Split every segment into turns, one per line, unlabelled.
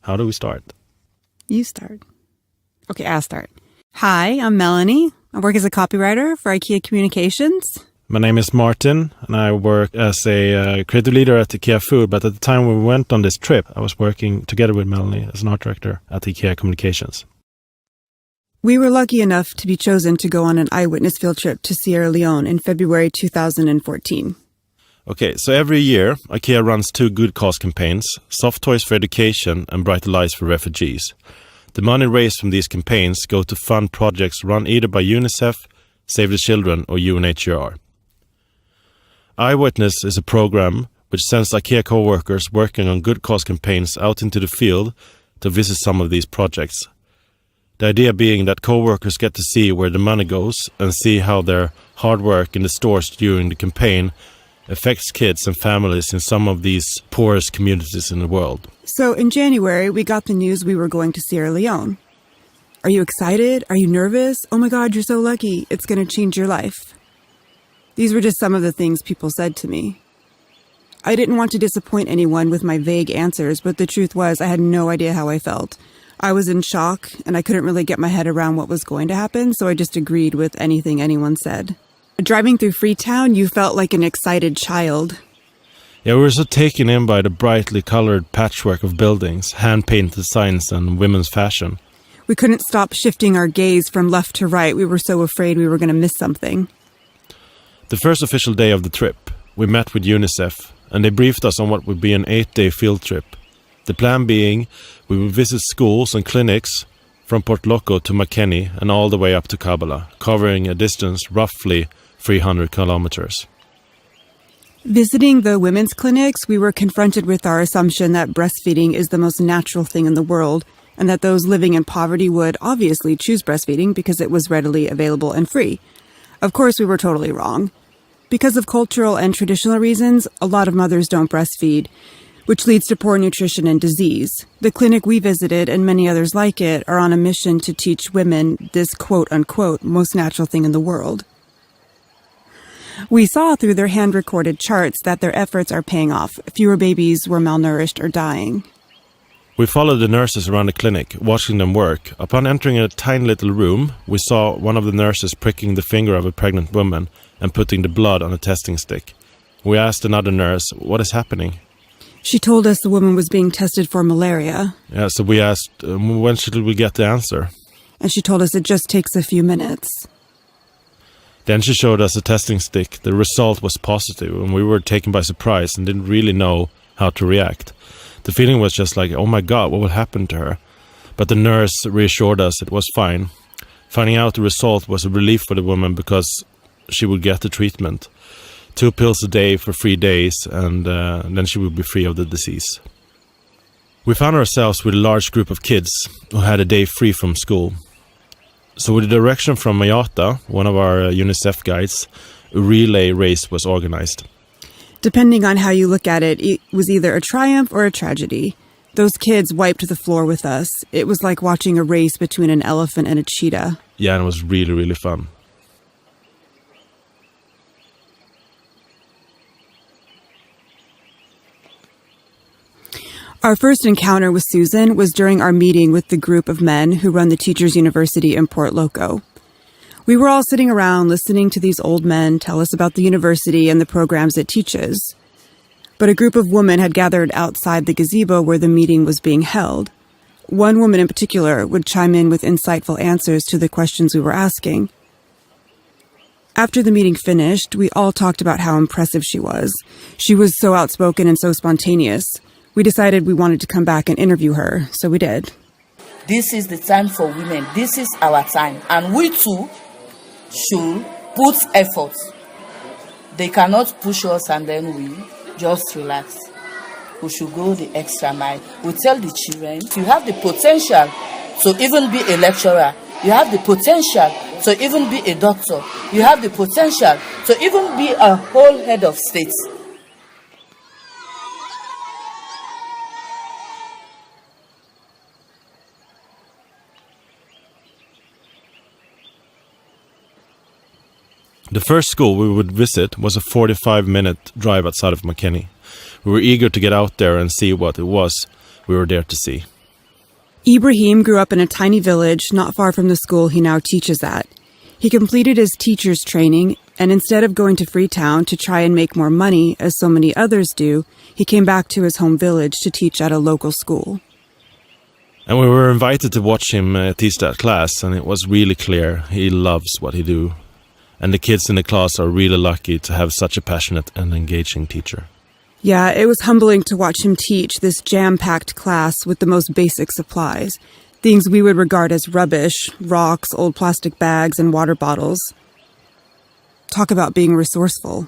How do we start?
You start. Okay, I'll start. Hi, I'm Melani. I work as a copywriter for IKEA Communications.
My name is Martin, and I work as a creative leader at IKEA Food. But at the time we went on this trip, I was working together with Melani as an art director at IKEA Communications.
We were lucky enough to be chosen to go on an IWitness field trip to Sierra Leone in February 2014.
Okay, so every year, IKEA runs 2 good cause campaigns, Soft Toys for Education and Brighter Lives for Refugees. The money raised from these campaigns go to fund projects run either by UNICEF, Save the Children or UNHCR. IWitness is a program which sends IKEA co-workers working on good cause campaigns out into the field to visit some of these projects. The idea being that co-workers get to see where the money goes and see how their hard work in the stores during the campaign affects kids and families in some of these poorest communities in the world.
So in January, we got the news we were going to Sierra Leone. Are you excited? Are you nervous? Oh my God, you're so lucky. It's going to change your life. These were just some of the things people said to me. I didn't want to disappoint anyone with my vague answers, but the truth was I had no idea how I felt. I was in shock, and I couldn't really get my head around what was going to happen, so I just agreed with anything anyone said. Driving through Freetown, you felt like an excited child.
Yeah, we were so taken in by the brightly colored patchwork of buildings, hand-painted signs and women's fashion.
We couldn't stop shifting our gaze from left to right. We were so afraid we were going to miss something.
The first official day of the trip, we met with UNICEF, and they briefed us on what would be an 8-day field trip. The plan being, we would visit schools and clinics from Port Loko to Makeni and all the way up to Kampala, covering a distance roughly 300 kilometers.
Visiting the women's clinics, we were confronted with our assumption that breastfeeding is the most natural thing in the world, and that those living in poverty would obviously choose breastfeeding because it was readily available and free. Of course, we were totally wrong. Because of cultural and traditional reasons, a lot of mothers don't breastfeed, which leads to poor nutrition and disease. The clinic we visited, and many others like it, are on a mission to teach women this quote-unquote most natural thing in the world. We saw through their hand-recorded charts that their efforts are paying off. Fewer babies were malnourished or dying.
We followed the nurses around the clinic, watching them work. Upon entering a tiny little room, we saw one of the nurses pricking the finger of a pregnant woman and putting the blood on a testing stick. We asked another nurse, what is happening?
She told us the woman was being tested for malaria.
Yeah, so we asked, when should we get the answer?
And she told us it just takes a few minutes.
Then she showed us a testing stick. The result was positive, and we were taken by surprise and didn't really know how to react. The feeling was just like, oh my God, what will happen to her? But the nurse reassured us it was fine. Finding out the result was a relief for the woman because she would get the treatment. 2 pills a day for 3 days, and then she would be free of the disease. We found ourselves with a large group of kids who had a day free from school. So with the direction from Mayata, one of our UNICEF guides, a relay race was organized.
Depending on how you look at it, it was either a triumph or a tragedy. Those kids wiped the floor with us. It was like watching a race between an elephant and a cheetah.
Yeah, and it was really, really fun.
Our first encounter with Susan was during our meeting with the group of men who run the Teachers University in Port Loko. We were all sitting around listening to these old men tell us about the university and the programs it teaches. But a group of women had gathered outside the gazebo where the meeting was being held. One woman in particular would chime in with insightful answers to the questions we were asking. After the meeting finished, we all talked about how impressive she was. She was so outspoken and so spontaneous. We decided we wanted to come back and interview her, so we did.
This is the time for women. This is our time. And we too should put effort. They cannot push us and then we just relax. We should go the extra mile. We tell the children, you have the potential to even be a lecturer. You have the potential to even be a doctor. You have the potential to even be a whole head of state.
The first school we would visit was a 45-minute drive outside of Makeni. We were eager to get out there and see what it was we were there to see.
Ibrahim grew up in a tiny village not far from the school he now teaches at. He completed his teacher's training, and instead of going to Freetown to try and make more money, as so many others do, he came back to his home village to teach at a local school.
And we were invited to watch him teach that class, and it was really clear he loves what he do. And the kids in the class are really lucky to have such a passionate and engaging teacher.
Yeah, it was humbling to watch him teach this jam-packed class with the most basic supplies. Things we would regard as rubbish, rocks, old plastic bags, and water bottles. Talk about being resourceful.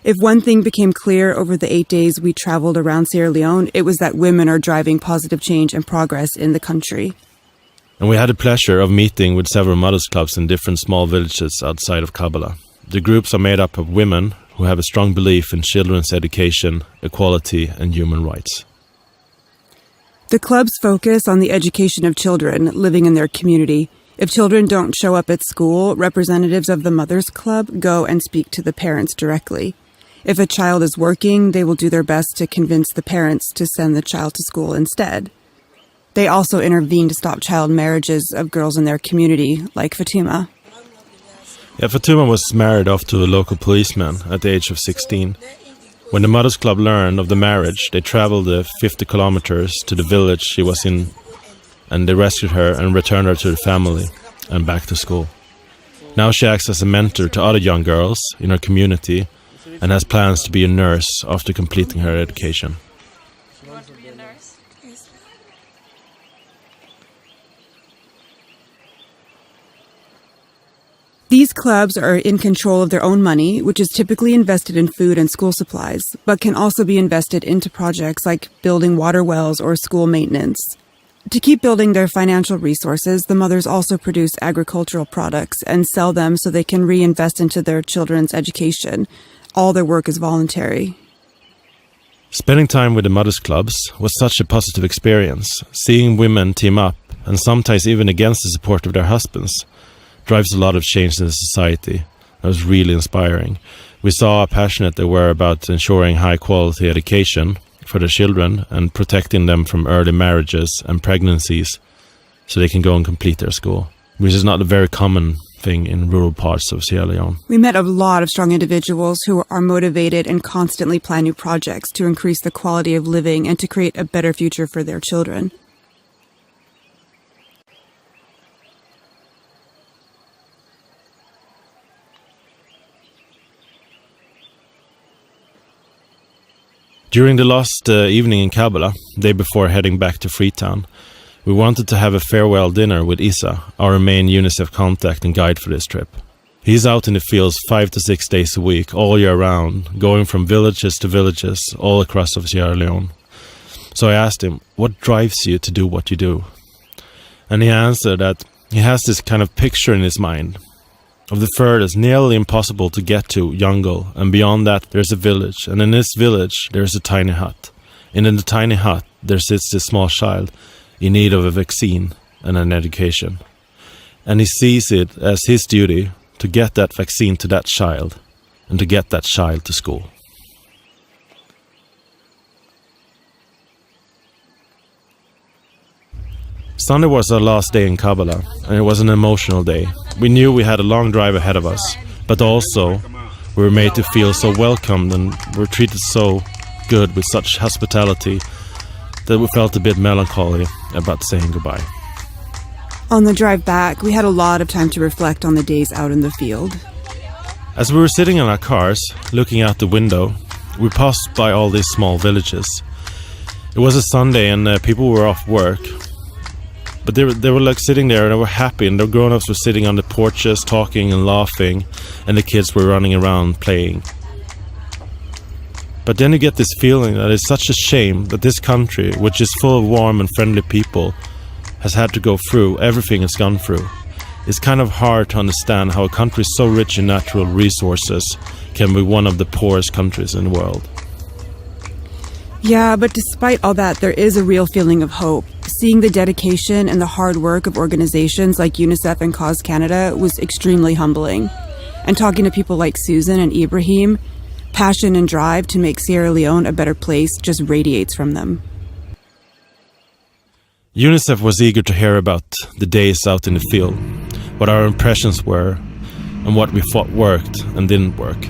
If one thing became clear over the 8 days we traveled around Sierra Leone, it was that women are driving positive change and progress in the country.
And we had the pleasure of meeting with several mothers' clubs in different small villages outside of Kampala. The groups are made up of women who have a strong belief in children's education, equality, and human rights.
The clubs focus on the education of children living in their community. If children don't show up at school, representatives of the Mothers Club go and speak to the parents directly. If a child is working, they will do their best to convince the parents to send the child to school instead. They also intervene to stop child marriages of girls in their community, like Fatima.
Yeah, Fatima was married off to a local policeman at the age of 16. When the Mothers Club learned of the marriage, they traveled 50 kilometers to the village she was in, and they rescued her and returned her to the family and back to school. Now she acts as a mentor to other young girls in her community and has plans to be a nurse after completing her education.
You want to be a nurse? Yes.
These clubs are in control of their own money, which is typically invested in food and school supplies, but can also be invested into projects like building water wells or school maintenance. To keep building their financial resources, the mothers also produce agricultural products and sell them so they can reinvest into their children's education. All their work is voluntary.
Spending time with the Mothers Clubs was such a positive experience. Seeing women team up, and sometimes even against the support of their husbands, drives a lot of change in the society. It was really inspiring. We saw how passionate they were about ensuring high-quality education for their children and protecting them from early marriages and pregnancies so they can go and complete their school, which is not a very common thing in rural parts of Sierra Leone.
We met a lot of strong individuals who are motivated and constantly plan new projects to increase the quality of living and to create a better future for their children.
During the last evening in Kampala, day before heading back to Freetown, we wanted to have a farewell dinner with Isa, our main UNICEF contact and guide for this trip. He's out in the fields 5 to 6 days a week, all year round, going from villages to villages all across Sierra Leone. So I asked him, what drives you to do what you do? And he answered that he has this kind of picture in his mind of the furthest, nearly impossible to get to jungle, and beyond that there's a village, and in this village there's a tiny hut. And in the tiny hut there sits this small child in need of a vaccine and an education. And he sees it as his duty to get that vaccine to that child and to get that child to school. Sunday was our last day in Kabbalah, and it was an emotional day. We knew we had a long drive ahead of us, but also we were made to feel so welcomed and were treated so good with such hospitality that we felt a bit melancholy about saying goodbye.
On the drive back, we had a lot of time to reflect on the days out in the field.
As we were sitting in our cars, looking out the window, we passed by all these small villages. It was a Sunday and people were off work. But they were like sitting there and they were happy, and the grown-ups were sitting on the porches talking and laughing, and the kids were running around playing. But then you get this feeling that it's such a shame that this country, which is full of warm and friendly people, has had to go through everything it's gone through. It's kind of hard to understand how a country so rich in natural resources can be one of the poorest countries in the world.
Yeah, but despite all that, there is a real feeling of hope. Seeing the dedication and the hard work of organizations like UNICEF and Cause Canada was extremely humbling. And talking to people like Susan and Ibrahim, passion and drive to make Sierra Leone a better place just radiates from them.
UNICEF was eager to hear about the days out in the field, what our impressions were, and what we thought worked and didn't work.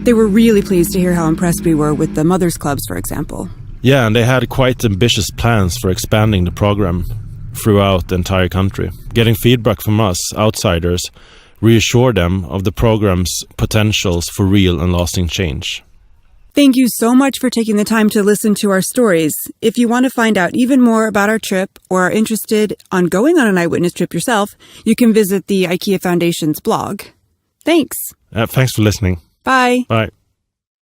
They were really pleased to hear how impressed we were with the Mothers Clubs, for example.
Yeah, and they had quite ambitious plans for expanding the program throughout the entire country. Getting feedback from us, outsiders, reassured them of the program's potentials for real and lasting change.
Thank you so much for taking the time to listen to our stories. If you want to find out even more about our trip or are interested on going on an IWitness trip yourself, you can visit the IKEA Foundation's blog. Thanks.
Thanks for listening.
Bye.
Bye.